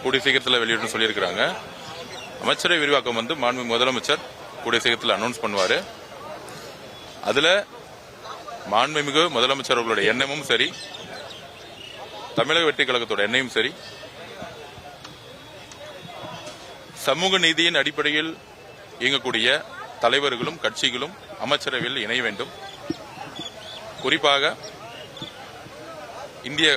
கூடிய சீக்கிரத்தில் வெளியிட்டு சொல்லியிருக்கிறாங்க. அமைச்சரவை விரிவாக்கம் வந்து மாண்புமிகு முதலமைச்சர் கூடிய சீக்கிரத்தில் அனௌன்ஸ் பண்ணுவார். அதுல மாண்புமிகு முதலமைச்சர் அவர்களுடைய எண்ணமும் சரி, தமிழக வெற்றி கழகத்தோட எண்ணமும் சரி, சமூக நீதியின் அடிப்படையில் இயங்கக்கூடிய தலைவர்களும் கட்சிகளும் அமைச்சரவையில் இணைய வேண்டும். குறிப்பாக இந்திய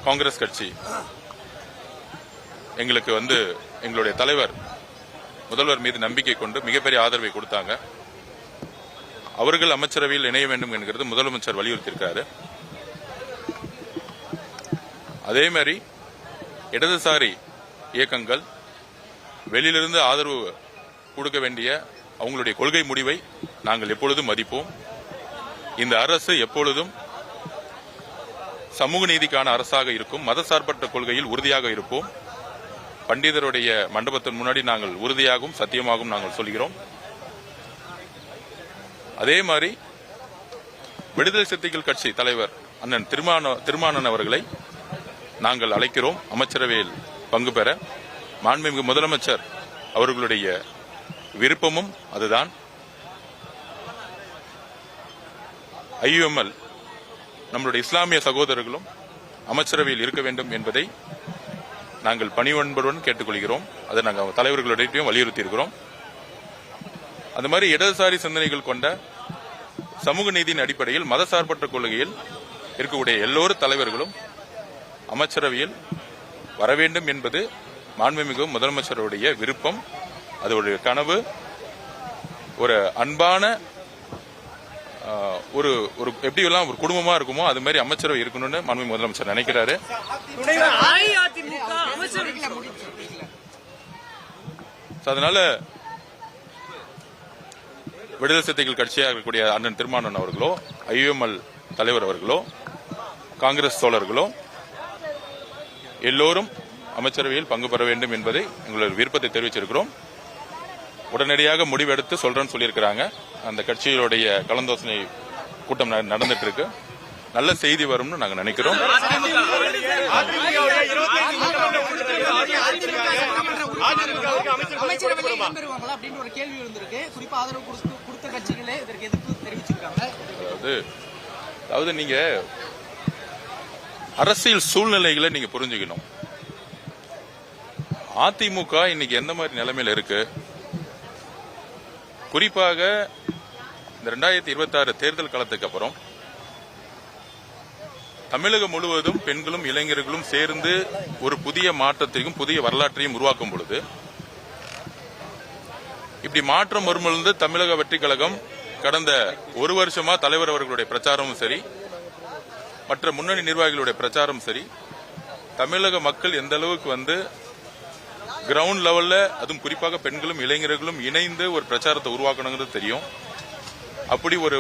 காங்கிரஸ் கட்சி எங்களுக்கு எங்களுடைய தலைவர் முதல்வர் மீது நம்பிக்கை கொண்டு மிகப்பெரிய ஆதரவை கொடுத்தாங்க. அவர்கள் அமைச்சரவையில் இணைய வேண்டும் என்கிறது முதலமைச்சர் வலியுறுத்தியிருக்காரு. அதே மாதிரி இடதுசாரி இயக்கங்கள் வெளியிலிருந்து ஆதரவு கொடுக்க வேண்டிய அவங்களுடைய கொள்கை முடிவை நாங்கள் எப்பொழுதும் மதிப்போம். இந்த அரசு எப்பொழுதும் சமூக நீதிக்கான அரசாக இருக்கும். மதசார்பற்ற கொள்கையில் உறுதியாக இருப்போம். பண்டிதருடைய மண்டபத்தின் முன்னாடி நாங்கள் உறுதியாகவும் சத்தியமாகவும் நாங்கள் சொல்கிறோம். அதே மாதிரி விடுதலை சிறுத்தைகள் கட்சி தலைவர் அண்ணன் திருமானன் அவர்களை நாங்கள் அழைக்கிறோம் அமைச்சரவையில் பங்கு பெற. மாண்புமிகு முதலமைச்சர் அவர்களுடைய விருப்பமும் அதுதான். IUML நம்முடைய இஸ்லாமிய சகோதரர்களும் அமைச்சரவையில் இருக்க வேண்டும் என்பதை நாங்கள் பணிவன்புடன் கேட்டுக்கொள்கிறோம். அதை நாங்கள் தலைவர்களிடையும் வலியுறுத்தி இருக்கிறோம். அந்த மாதிரி இடதுசாரி சிந்தனைகள் கொண்ட சமூக நீதியின் அடிப்படையில் மதசார்பற்ற கொள்கையில் இருக்கக்கூடிய எல்லோரும் தலைவர்களும் அமைச்சரவையில் வர வேண்டும் என்பது மாண்புமிகு முதலமைச்சருடைய விருப்பம். அதோடைய கனவு. ஒரு அன்பான ஒரு எப்படி எல்லாம் ஒரு குடும்பமா இருக்குமோ அது மாதிரி அமைச்சரவை இருக்கணும்னு மாண்புமிகு முதலமைச்சர் நினைக்கிறாரு. அதனால விடுதலை சிறுத்தைகள் கட்சியாக இருக்கக்கூடிய அண்ணன் திருமானன் அவர்களோ, IUML தலைவர் அவர்களோ, காங்கிரஸ் தோழர்களோ எல்லோரும் அமைச்சரவையில் பங்கு பெற வேண்டும் என்பதை எங்களுடைய விருப்பத்தை தெரிவிச்சிருக்கிறோம். உடனடியாக முடிவெடுத்து சொல்றேன்னு சொல்லியிருக்கிறாங்க. அந்த கட்சிகளுடைய கலந்தாலோசனை கூட்டம் நடந்துட்டு இருக்கு. நல்ல செய்தி வரும்னு நாங்க நினைக்கிறோம். அதாவது நீங்க அரசியல் சூழ்நிலைகளை நீங்க புரிஞ்சுக்கணும். அதிமுக இன்னைக்கு எந்த மாதிரி நிலைமையில இருக்கு? குறிப்பாக இந்த 2026 தேர்தல் காலத்துக்கு அப்புறம் தமிழகம் முழுவதும் பெண்களும் இளைஞர்களும் சேர்ந்து ஒரு புதிய மாற்றத்தையும் புதிய வரலாற்றையும் உருவாக்கும் பொழுது இப்படி மாற்றம் வரும்பொழுது தமிழக வெற்றி கழகம் கடந்த ஒரு வருஷமா தலைவர் அவர்களுடைய பிரச்சாரமும் சரி, மற்ற முன்னணி நிர்வாகிகளுடைய பிரச்சாரமும் சரி, தமிழக மக்கள் எந்த அளவுக்கு கிரவுண்ட் லெவல்ல, அதுவும் குறிப்பாக பெண்களும் இளைஞர்களும் இணைந்து ஒரு பிரச்சாரத்தை உருவாக்கணுங்கிறது தெரியும். அப்படி ஒரு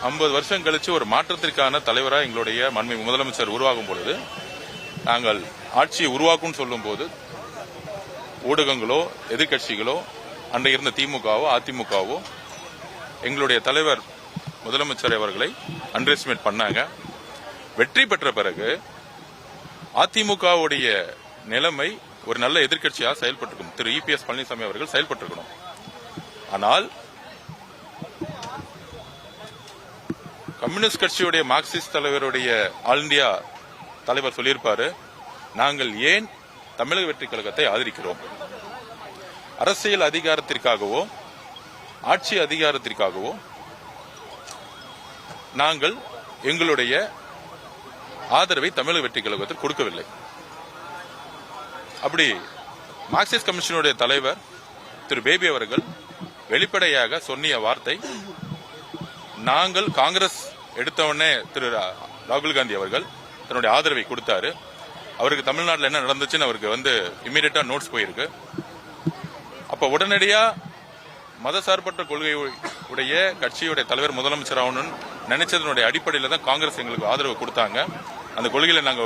50 வருஷம் கழிச்சு ஒரு மாற்றத்திற்கான தலைவராக எங்களுடைய மாண்புமிகு முதலமைச்சர் உருவாகும் பொழுது நாங்கள் ஆட்சியை உருவாக்கும் சொல்லும் போது ஊடகங்களோ எதிர்கட்சிகளோ அன்றைய இருந்த திமுகவோ அதிமுகவோ எங்களுடைய தலைவர் முதலமைச்சர் அவர்களை அண்டர்எஸ்டிமேட் பண்ணாங்க. வெற்றி பெற்ற பிறகு அதிமுகவுடைய நிலைமை ஒரு நல்ல எதிர்கட்சியாக செயல்பட்டிருக்கும். திரு EPS பழனிசாமி அவர்கள் செயல்பட்டிருக்கணும். ஆனால் கம்யூனிஸ்ட் கட்சியுடைய மார்க்சிஸ்ட் தலைவருடைய ஆல் இந்தியா தலைவர் சொல்லியிருப்பாரு, நாங்கள் ஏன் தமிழக வெற்றி கழகத்தை ஆதரிக்கிறோம்? அரசியல் அதிகாரத்திற்காகவோ ஆட்சி அதிகாரத்திற்காகவோ நாங்கள் எங்களுடைய ஆதரவை தமிழக வெற்றி கழகத்தில் கொடுக்கவில்லை. அப்படி மார்க்சிஸ்ட் கமிஷனுடைய தலைவர் திரு பேபி அவர்கள் வெளிப்படையாக சொன்னிய வார்த்தை, நாங்கள் காங்கிரஸ் எடுத்தவுடனே திரு ராகுல் காந்தி அவர்கள் தன்னுடைய ஆதரவை கொடுத்தாரு. அவருக்கு தமிழ்நாட்டில் என்ன நடந்துச்சுன்னு அவருக்கு இமீடியட்டா நோட்ஸ் போயிருக்கு. அப்ப உடனடியா மதசார்பற்ற கொள்கை உடைய கட்சியுடைய தலைவர் முதலமைச்சர் ஆகணும்னு நினைச்சதனுடைய அடிப்படையில் தான் காங்கிரஸ் எங்களுக்கு ஆதரவு கொடுத்தாங்க. அந்த கொள்கையில நாங்க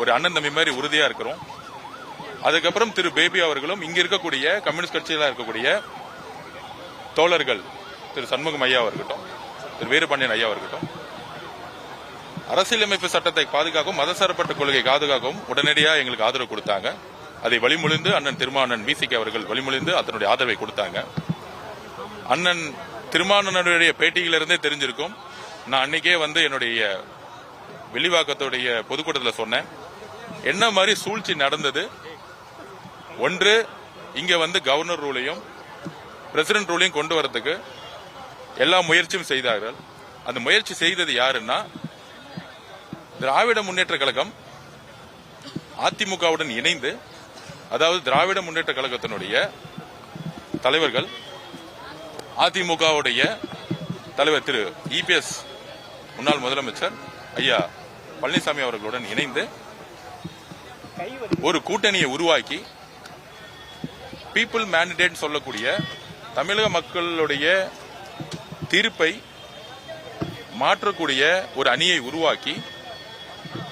ஒரு அண்ணன் தம்பி மாதிரி உறுதியா இருக்கிறோம். அதுக்கப்புறம் திரு பேபி அவர்களும் இங்க இருக்கக்கூடிய கம்யூனிஸ்ட் கட்சியில இருக்கக்கூடிய தோழர்கள் திரு சண்முகம் ஐயா இருக்கட்டும், திரு வீரபாண்டியன் ஐயா இருக்கட்டும், அரசியலமைப்பு சட்டத்தை பாதுகாக்கவும் மதசார்பற்ற கொள்கை பாதுகாக்கவும் உடனடியாக எங்களுக்கு ஆதரவு கொடுத்தாங்க. அதை வழிமொழிந்து அண்ணன் திருமாவளவன் விசிகே அவர்கள் வழிமொழிந்து அதனுடைய ஆதரவை கொடுத்தாங்க. அண்ணன் திருமாவளவனுடைய பேட்டியிலிருந்தே தெரிஞ்சிருக்கும். நான் அன்னைக்கே வந்து என்னுடைய வெளிவாக்கத்துடைய பொதுக்கூட்டத்தில் சொன்னேன், என்ன மாதிரி சூழ்ச்சி நடந்தது. ஒன்று, இங்க வந்து கவர்னர் ரூலையும் பிரசிடென்ட் ரூலையும் கொண்டு வரதுக்கு எல்லா முயற்சியும் செய்தார்கள். அந்த முயற்சி செய்தது யாருன்னா திராவிட முன்னேற்ற கழகம் அதிமுகவுடன் இணைந்து, அதாவது திராவிட முன்னேற்ற கழகத்தினுடைய தலைவர்கள் அதிமுகவுடைய தலைவர் திரு இபிஎஸ் முன்னாள் முதலமைச்சர் ஐயா பழனிசாமி அவர்களுடன் இணைந்து ஒரு கூட்டணியை உருவாக்கி பீப்புள் மேண்டேட் சொல்லக்கூடிய தமிழக மக்களுடைய தீர்ப்பை மாற்றக்கூடிய ஒரு அணியை உருவாக்கி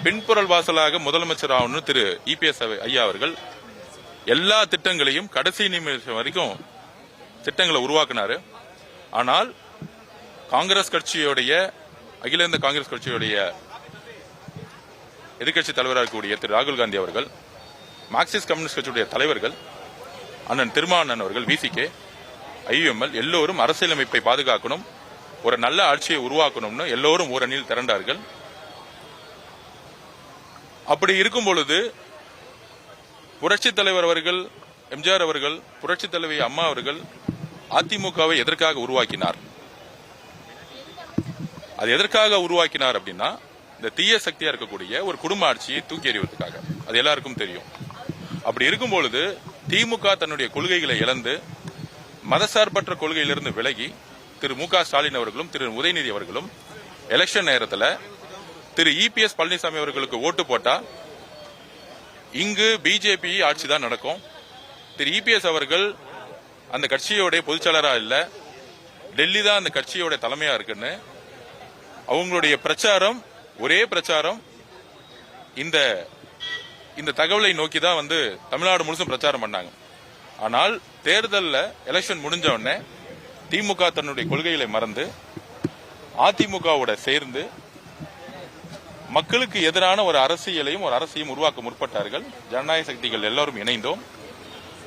பின்புறல் வாசலாக முதலமைச்சர் ஆகணும் திரு இபிஎஸ் ஐயா அவர்கள் எல்லா திட்டங்களையும் கடைசி நிமிஷம் வரைக்கும் திட்டங்களை உருவாக்கினாரு. ஆனால் காங்கிரஸ் கட்சியுடைய அகில இந்திய காங்கிரஸ் கட்சியுடைய எதிர்கட்சி தலைவராக இருக்கக்கூடிய திரு ராகுல் காந்தி அவர்கள், மார்க்சிஸ்ட் கம்யூனிஸ்ட் கட்சியுடைய தலைவர்கள் அண்ணன் திருமாவளவன் அவர்கள், விசிகே, ஐயுஎம்எல் எல்லோரும் அரசியலமைப்பை பாதுகாக்கணும், ஒரு நல்ல ஆட்சியை உருவாக்கணும்னு எல்லோரும் ஒரு அணியில் திரண்டார்கள். அப்படி இருக்கும் பொழுது புரட்சி தலைவர் அவர்கள், எம்ஜிஆர் அவர்கள், புரட்சி தலைவி அம்மா அவர்கள் அதிமுகவை எதற்காக உருவாக்கினார்? அது எதற்காக உருவாக்கினார் அப்படின்னா, இந்த தீய சக்தியா இருக்கக்கூடிய ஒரு குடும்ப ஆட்சியை தூக்கி எறிவதற்காக. அது எல்லாருக்கும் தெரியும். அப்படி இருக்கும் பொழுது திமுக தன்னுடைய கொள்கைகளை இழந்து மதசார்பற்ற கொள்கையிலிருந்து விலகி திரு மு.க. ஸ்டாலின் அவர்களும் திரு உதயநிதி அவர்களும் எலெக்ஷன் நேரத்தில் திரு இபிஎஸ் பழனிசாமி அவர்களுக்கு ஓட்டு போட்டா இங்கு பிஜேபி ஆட்சி தான் நடக்கும். திரு இபிஎஸ் அவர்கள் அந்த கட்சியோட பொதுச்செயலராக இல்ல, டெல்லி தான் அந்த கட்சியோட தலைமையா இருக்குன்னு அவங்களுடைய பிரச்சாரம், ஒரே பிரச்சாரம் இந்த தகவலை நோக்கி தான் வந்து தமிழ்நாடு முழுசும் பிரச்சாரம் பண்ணாங்க. ஆனால் தேர்தலில் எலெக்ஷன் முடிஞ்ச உடனே திமுக தன்னுடைய கொள்கைகளை மறந்து அதிமுகவோட சேர்ந்து மக்களுக்கு எதிரான ஒரு அரசியலையும் ஒரு அரசியையும் உருவாக்க முற்பட்டார்கள். ஜனநாயக சக்திகள் எல்லாரும் இணைந்தோம்.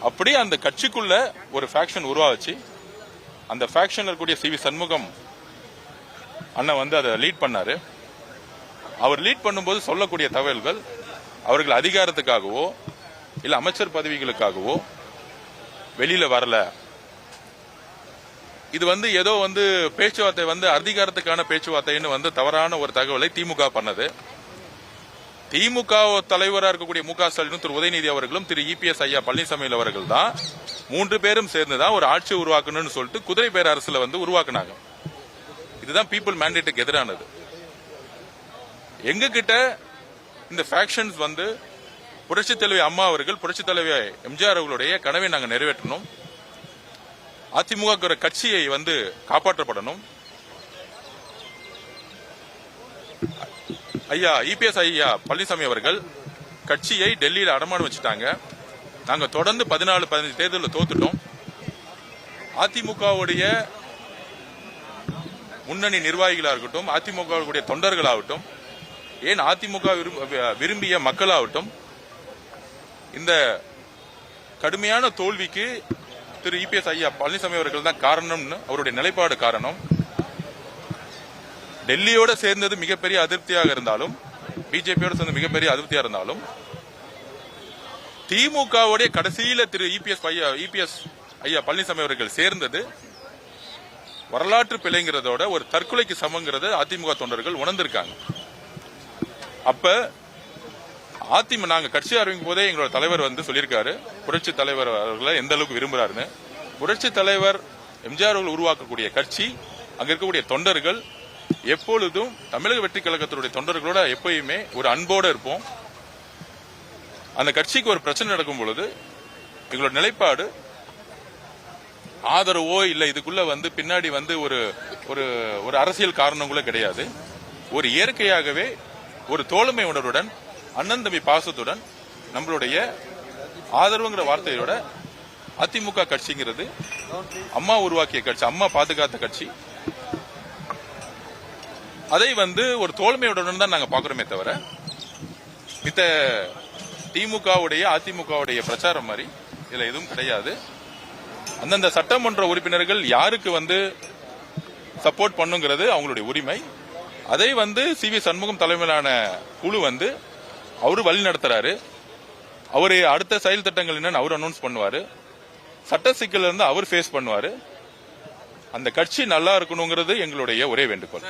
அப்படி அந்த கட்சிக்குள்ள ஒரு ஃபேக்ஷன் உருவாச்சு. அந்த ஃபேக்ஷன் இருக்கக்கூடிய சி.வி. சண்முகம் அண்ணன் வந்து அதை லீட் பண்ணாரு. அவர் லீட் பண்ணும்போது சொல்லக்கூடிய தகவல்கள் அவர்கள் அதிகாரத்துக்காகவோ இல்ல அமைச்சர் பதவிகளுக்காகவோ வெளியில வரல. இது வந்து ஏதோ வந்து பேச்சுவார்த்தை வந்து அதிகாரத்துக்கான பேச்சுவார்த்தைன்னு வந்து தவறான ஒரு தகவலை திமுக பண்ணது. திமுக தலைவராக இருக்கக்கூடிய மு.க. ஸ்டாலினும் திரு உதயநிதி அவர்களும் திரு இபிஎஸ் ஐயா பழனிசாமி அவர்கள் தான் 3 பேரும் சேர்ந்துதான் ஒரு ஆட்சி உருவாக்கணும்னு சொல்லிட்டு குதிரை பேர் அரசுல வந்து உருவாக்குனாங்க. இதுதான் பீப்புள் மேண்டேட்டுக்கு எதிரானது. எங்க கிட்ட இந்த ஃபேக்ஷன்ஸ் வந்து புரட்சி தலைவி அம்மா அவர்கள், புரட்சி தலைவி எம்ஜிஆர் அவர்களுடைய கனவை நாங்கள் நிறைவேற்றணும், அதிமுக கட்சியை வந்து காப்பாற்றப்படணும். ஐயா இபிஎஸ் ஐயா பழனிசாமி அவர்கள் கட்சியை டெல்லியில் அடமானம் வச்சுட்டாங்க. நாங்க தொடர்ந்து 14-15 தேர்தலில் தோத்துட்டோம். அதிமுகவுடைய முன்னணி நிர்வாகிகளா இருக்கட்டும், அதிமுக தொண்டர்களாகட்டும், ஏன் அதிமுக விரும்பிய மக்களாகட்டும், இந்த கடுமையான தோல்விக்கு திரு இபிஎஸ் ஐயா பழனிசாமி அவர்கள் தான் காரணம்னு அவருடைய நிலைப்பாடு காரணம். டெல்லியோட சேர்ந்தது மிகப்பெரிய அதிருப்தியாக இருந்தாலும், பிஜேபியோட சேர்ந்து மிகப்பெரிய அதிருப்தியாக இருந்தாலும், திமுகவுடைய கடைசியில திரு இபிஎஸ் ஐயா பழனிசாமி அவர்கள் சேர்ந்தது வரலாற்று பிழைங்கிறதோட ஒரு தற்கொலைக்கு சமங்கிறத அதிமுக தொண்டர்கள் உணர்ந்திருக்காங்க. அப்ப நாங்க கட்சி ஆரம்பிக்கும் போதே எங்களோட தலைவர் வந்து சொல்லியிருக்காரு, புரட்சி தலைவர் அவர்களை எந்த அளவுக்கு விரும்புறாருன்னு. புரட்சி தலைவர் எம்ஜிஆர் அவர்கள் உருவாக்கக்கூடிய கட்சி, அங்க இருக்கக்கூடிய தொண்டர்கள் எப்பொழுதும் தமிழக வெற்றி கழகத்தினுடைய தொண்டர்களோட எப்பயுமே ஒரு அன்போட இருப்போம். அந்த கட்சிக்கு ஒரு பிரச்சனை நடக்கும் பொழுது எங்களோட நிலைப்பாடு ஆதரவோ இல்ல இதுக்குள்ள வந்து பின்னாடி வந்து ஒரு அரசியல் காரணங்களும் கிடையாது. ஒரு இயற்கையாகவே ஒரு தோழமை உணர்வுடன், அண்ணன் தம்பி பாசத்துடன், நம்மளுடைய ஆதரவுங்கிற வார்த்தையோட அதிமுக கட்சிங்கிறது அம்மா உருவாக்கிய கட்சி, அம்மா பாதுகாத்த கட்சி. அதை வந்து ஒரு தோழமையுடன் தான் நாங்க பாக்குறோமே தவிர மித்த திமுகவுடைய அதிமுகவுடைய பிரச்சாரம் மாதிரி இதுல எதுவும் கிடையாது. அந்தந்த சட்டமன்ற உறுப்பினர்கள் யாருக்கு சப்போர்ட் பண்ணுங்கிறது அவங்களுடைய உரிமை. அதை சி.வி. சண்முகம் தலைமையிலான குழு அவரு வழி நடத்துறாரு. அவரு அடுத்த செயல் திட்டங்கள் என்னன்னு அவர் அனௌன்ஸ் பண்ணுவாரு. சட்ட சிக்கல் அவர் ஃபேஸ் பண்ணுவாரு. அந்த கட்சி நல்லா இருக்கணுங்கிறது எங்களுடைய ஒரே வேண்டுகோள்.